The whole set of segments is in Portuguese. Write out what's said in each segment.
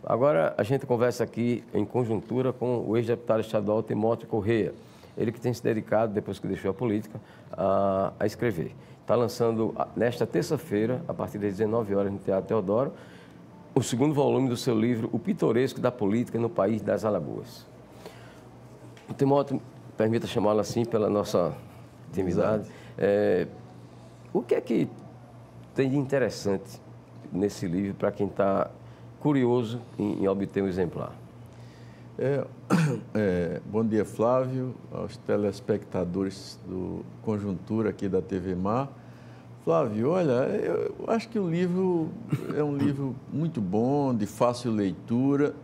Agora, a gente conversa aqui em conjuntura com o ex-deputado estadual Timóteo Corrêa. Ele que tem se dedicado, depois que deixou a política, a escrever. Está lançando, nesta terça-feira, a partir das 19 horas, no Teatro Teodoro, o segundo volume do seu livro, O Pitoresco da Política no País das Alagoas. O Timóteo, permita chamá-lo assim pela nossa intimidade. O que é que tem de interessante nesse livro para quem está curioso em obter um exemplar? Bom dia, Flávio, aos telespectadores do Conjuntura aqui da TV Mar. Flávio, olha, eu acho que o livro é um livro muito bom, de fácil leitura.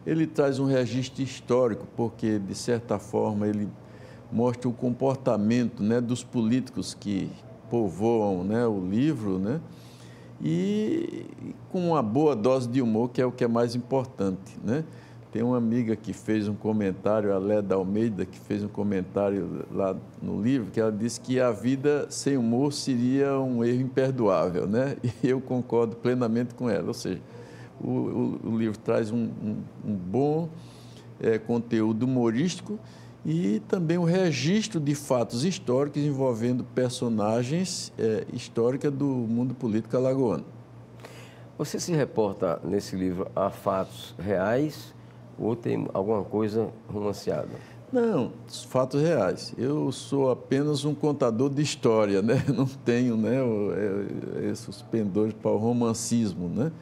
Ele traz um registro histórico, porque, de certa forma, ele mostra o comportamento, né, dos políticos que povoam, né, o livro, né, e com uma boa dose de humor, que é o que é mais importante, né? Tem uma amiga que fez um comentário, a Leda Almeida, que fez um comentário lá no livro, que ela disse que a vida sem humor seria um erro imperdoável, né? E eu concordo plenamente com ela. Ou seja, o livro traz um bom conteúdo humorístico e também um registro de fatos históricos envolvendo personagens históricas do mundo político alagoano. Você se reporta nesse livro a fatos reais ou tem alguma coisa romanceada? Não, fatos reais. Eu sou apenas um contador de história, né? Não tenho, né, esses pendores para o romancismo, né?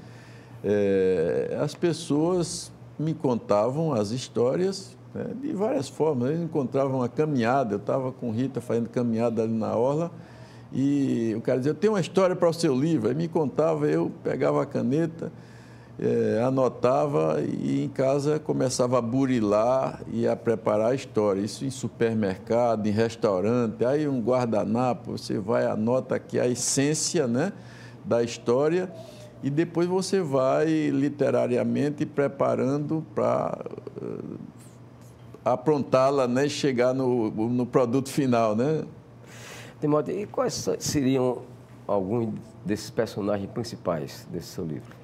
As pessoas me contavam as histórias, né, de várias formas. Eles encontravam uma caminhada, eu estava com Rita fazendo caminhada ali na orla e o cara dizia, eu tenho uma história para o seu livro. Aí me contava, eu pegava a caneta, anotava e em casa começava a burilar e a preparar a história. Isso em supermercado, em restaurante, aí um guardanapo, você vai, anota aqui a essência, né, da história e depois você vai literariamente preparando para aprontá-la, né, e chegar no produto final, né? Timóteo, e quais seriam alguns desses personagens principais desse seu livro?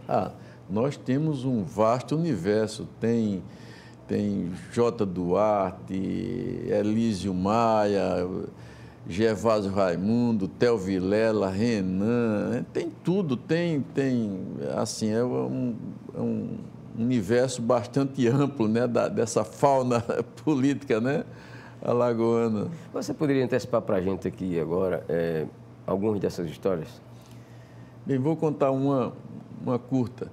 Nós temos um vasto universo, tem J. Duarte, Elísio Maia, Gervásio Raimundo, Theo Vilela, Renan, tem tudo, assim, é um universo bastante amplo, né, dessa fauna política, né, alagoana. Você poderia antecipar para a gente aqui agora algumas dessas histórias? Bem, vou contar uma curta.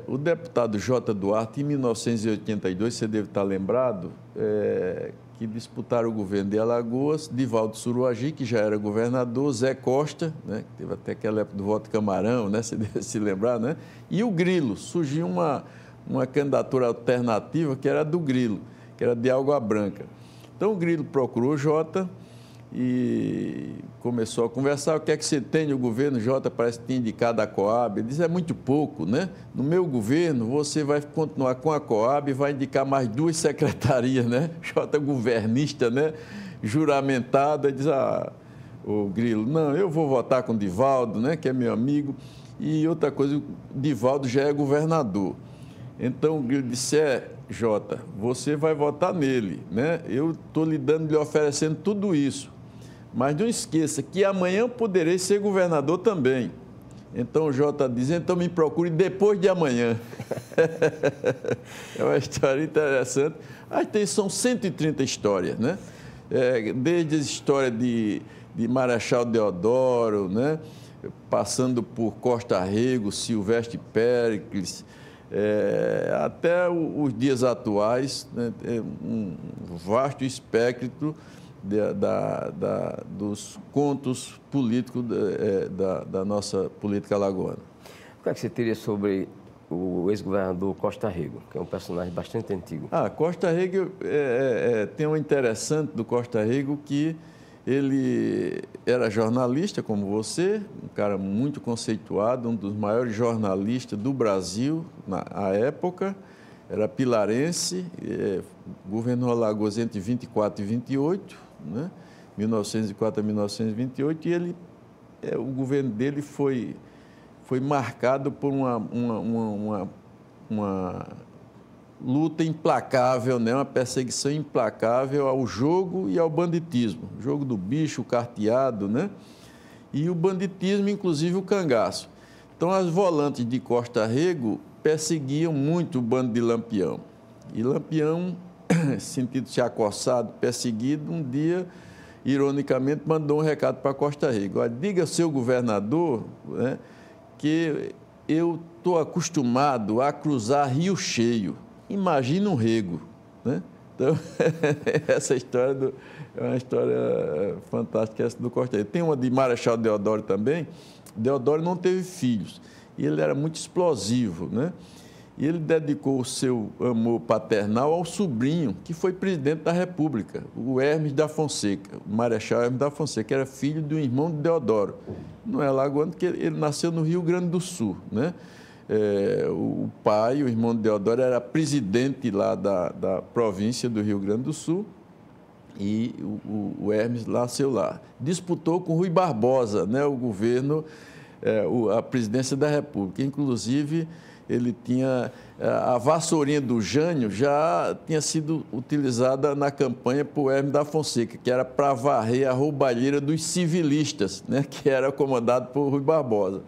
O deputado J. Duarte, em 1982, você deve estar lembrado, que disputaram o governo de Alagoas, Divaldo Suruagi, que já era governador, Zé Costa, né, que teve até aquela época do voto Camarão, né, você deve se lembrar, né, e o Grilo. Surgiu uma candidatura alternativa que era do Grilo, que era de Água Branca. Então o Grilo procurou o Jota e começou a conversar. O que é que você tem no governo? Jota parece que tinha indicado a Coab. Ele disse, é muito pouco, né? No meu governo, você vai continuar com a Coab e vai indicar mais 2 secretarias, né? Jota governista, né? Juramentado. Ele diz, o Grilo, não, eu vou votar com o Divaldo, né? Que é meu amigo. E outra coisa, o Divaldo já é governador. Então o Grilo disse, Jota, você vai votar nele, né? Eu estou lhe oferecendo tudo isso. Mas não esqueça que amanhã eu poderei ser governador também. Então o Jota diz, então me procure depois de amanhã. É uma história interessante. São 130 histórias, né? Desde a história de Marechal Deodoro, né? Passando por Costa Rego, Silvestre Péricles, até os dias atuais, né? Um vasto espectro dos contos políticos da nossa política alagoana. O que é que você teria sobre o ex-governador Costa Rego, que é um personagem bastante antigo? Costa Rego, tem um interessante do Costa Rego que ele era jornalista como você, um cara muito conceituado, um dos maiores jornalistas do Brasil na época, era pilarense, governou Alagoas entre 24 e 28, né? 1904 a 1928, e o governo dele foi foi marcado por uma luta implacável, né? Uma perseguição implacável ao jogo e ao banditismo. O jogo do bicho, o carteado, né? E o banditismo, inclusive o cangaço. Então, as volantes de Costa Rego perseguiam muito o bando de Lampião. E Lampião, sentindo-se acossado, perseguido, um dia, ironicamente, mandou um recado para Costa Rego. Olha, diga ao seu governador, né, que eu estou acostumado a cruzar rio cheio. Imagina um rego, né? Então, essa história é uma história fantástica, essa do Costa Rego. Tem uma de Marechal Deodoro também. Deodoro não teve filhos e ele era muito explosivo, né? E ele dedicou o seu amor paternal ao sobrinho, que foi presidente da República, o Hermes da Fonseca, o Marechal Hermes da Fonseca, que era filho do irmão de Deodoro. Não é alagoano, porque ele nasceu no Rio Grande do Sul, né? O pai, o irmão de Deodoro, era presidente lá da província do Rio Grande do Sul e o Hermes nasceu lá. Disputou com Rui Barbosa, né, o governo, a presidência da República. Inclusive, ele tinha a vassourinha do Jânio já tinha sido utilizada na campanha por Hermes da Fonseca, que era para varrer a roubalheira dos civilistas, né, que era comandado por Rui Barbosa.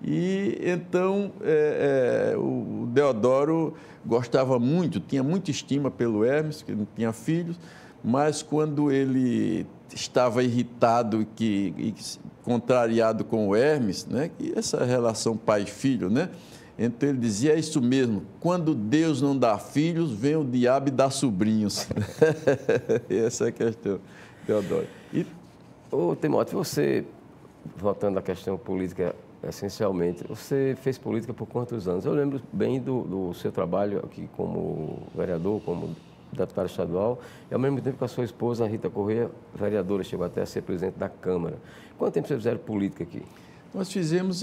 E então o Deodoro gostava muito, tinha muita estima pelo Hermes, que não tinha filhos, mas quando ele estava irritado e contrariado com o Hermes, né, e essa relação pai-filho, né, então ele dizia, é isso mesmo, quando Deus não dá filhos, vem o diabo e dá sobrinhos. Essa é a questão, Deodoro. Ô, Timóteo, você, voltando à questão política, essencialmente, você fez política por quantos anos? Eu lembro bem do seu trabalho aqui como vereador, como deputado estadual, e ao mesmo tempo com a sua esposa, Rita Correia, vereadora, chegou até a ser presidente da Câmara. Quanto tempo vocês fizeram política aqui?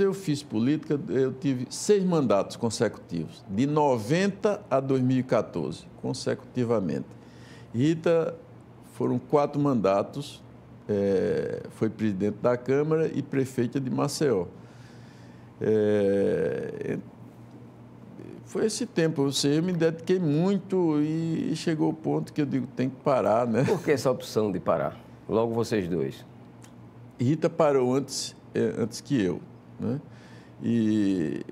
Eu fiz política, eu tive 6 mandatos consecutivos, de 90 a 2014, consecutivamente. Rita, foram 4 mandatos, foi presidente da Câmara e prefeita de Maceió. Foi esse tempo, eu me dediquei muito e chegou o ponto que eu digo, tem que parar, né? Por que essa opção de parar? Logo vocês dois. Rita parou antes que eu, né? E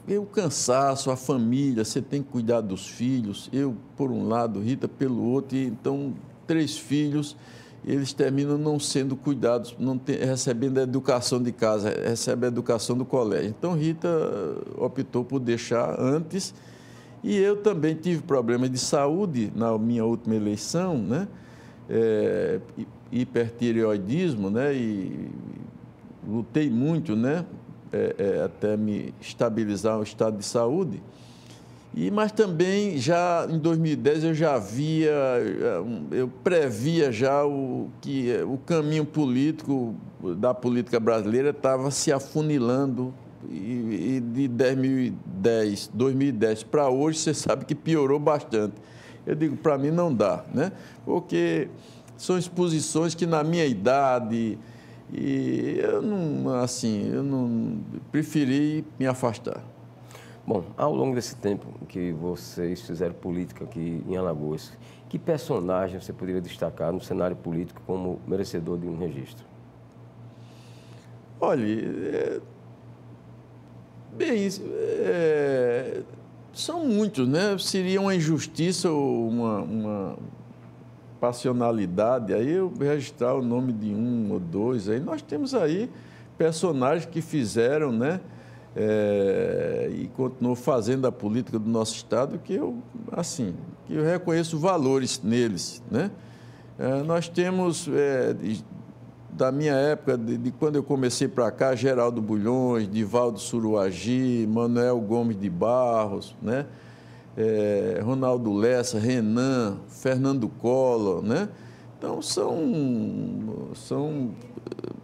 o cansaço, a família, você tem que cuidar dos filhos, eu por um lado, Rita pelo outro, e então 3 filhos, eles terminam não sendo cuidados, recebendo a educação de casa, recebem a educação do colégio. Então, Rita optou por deixar antes e eu também tive problemas de saúde na minha última eleição, né? Hipertireoidismo, né? E lutei muito, né? Até me estabilizar o estado de saúde. Mas também, já em 2010, eu previa já que o caminho político da política brasileira estava se afunilando e de 2010 para hoje, você sabe que piorou bastante. Eu digo, para mim não dá, né? Porque são exposições que na minha idade, eu não preferi me afastar. Bom, ao longo desse tempo que vocês fizeram política aqui em Alagoas, que personagem você poderia destacar no cenário político como merecedor de um registro? Olha, são muitos, né? Seria uma injustiça ou uma passionalidade, aí eu registrar o nome de 1 ou 2, aí nós temos aí personagens que fizeram, né? E continuou fazendo a política do nosso Estado, que eu reconheço valores neles, né? Nós temos, da minha época, de quando eu comecei para cá, Geraldo Bulhões, Divaldo Suruagi, Manuel Gomes de Barros, né? Ronaldo Lessa, Renan, Fernando Collor, né? Então, são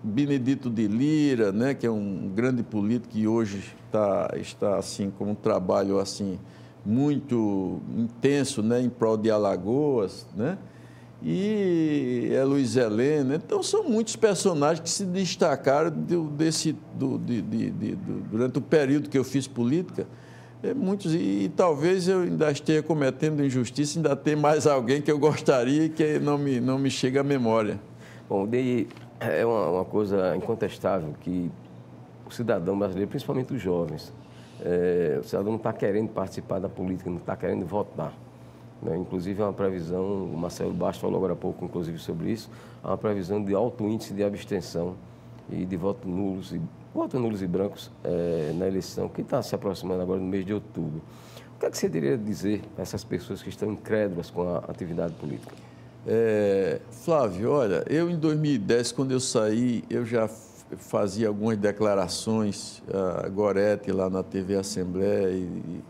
Benedito de Lira, né, que é um grande político que hoje está assim, com um trabalho assim, muito intenso, né, em prol de Alagoas, né? E Luiz Helena. Então, são muitos personagens que se destacaram durante o período que eu fiz política. Muitos, e talvez eu ainda esteja cometendo injustiça, ainda tem mais alguém que eu gostaria e que não me chega à memória. Bom, daí é uma coisa incontestável que o cidadão brasileiro, principalmente os jovens, o cidadão não está querendo participar da política, não está querendo votar. Né? Inclusive, é uma previsão, o Marcelo Bastos falou agora há pouco, inclusive, sobre isso, há uma previsão de alto índice de abstenção e de votos nulos e brancos na eleição, que está se aproximando agora no mês de outubro. O que é que você diria dizer a essas pessoas que estão incrédulas com a atividade política? Flávio, olha, eu em 2010, quando eu saí, eu já fazia algumas declarações, a Gorete lá na TV Assembleia, e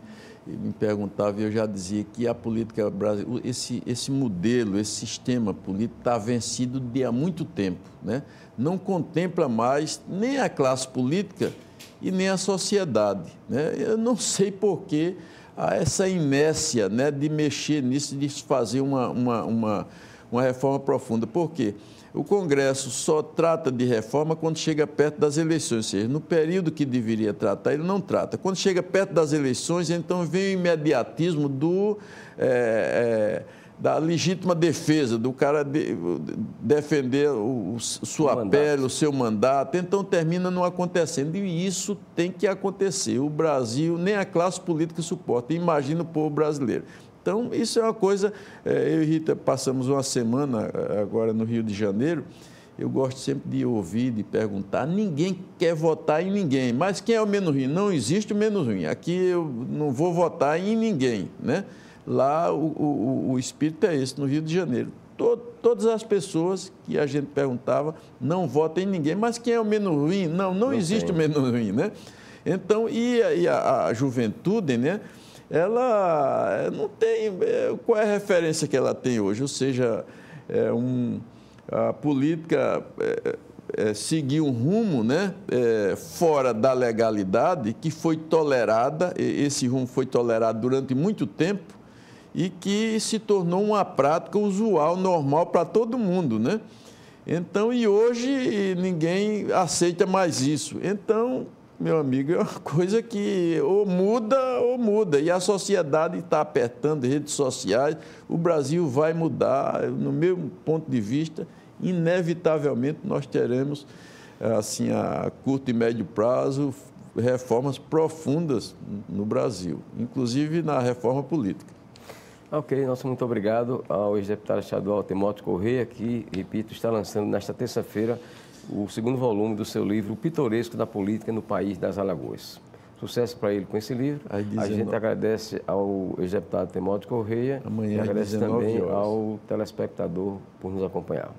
me perguntava, e eu já dizia que a política brasileira, esse modelo, esse sistema político está vencido há muito tempo, né? Não contempla mais nem a classe política e nem a sociedade, né? Eu não sei por que há essa inércia, né, de mexer nisso, de fazer uma reforma profunda. Por quê? O Congresso só trata de reforma quando chega perto das eleições, ou seja, no período que deveria tratar, ele não trata. Quando chega perto das eleições, então vem o imediatismo da legítima defesa, do cara defender sua pele, o seu mandato, então termina não acontecendo. E isso tem que acontecer. O Brasil, nem a classe política suporta, imagina o povo brasileiro. Então, isso é uma coisa, eu e Rita passamos uma semana agora no Rio de Janeiro, eu gosto sempre de ouvir, de perguntar, ninguém quer votar em ninguém, mas quem é o menos ruim? Não existe o menos ruim, aqui eu não vou votar em ninguém, né? Lá o espírito é esse, no Rio de Janeiro. Todas as pessoas que a gente perguntava não votam em ninguém, mas quem é o menos ruim? Não existe o menos ruim, né? Então, e a juventude, né? Ela não tem... Qual é a referência que ela tem hoje? Ou seja, a política seguir um rumo, né, fora da legalidade, que foi tolerada, esse rumo foi tolerado durante muito tempo e que se tornou uma prática usual, normal para todo mundo, né? Então, e hoje ninguém aceita mais isso. Então, meu amigo, é uma coisa que ou muda. E a sociedade está apertando redes sociais. O Brasil vai mudar. No meu ponto de vista, inevitavelmente nós teremos, assim, a curto e médio prazo, reformas profundas no Brasil, inclusive na reforma política. Ok, nosso muito obrigado ao ex-deputado estadual Timóteo Correia, que, repito, está lançando nesta terça-feira o segundo volume do seu livro, O Pitoresco da Política no País das Alagoas. Sucesso para ele com esse livro. A gente agradece ao ex-deputado Timóteo Correia e agradece também ao telespectador por nos acompanhar.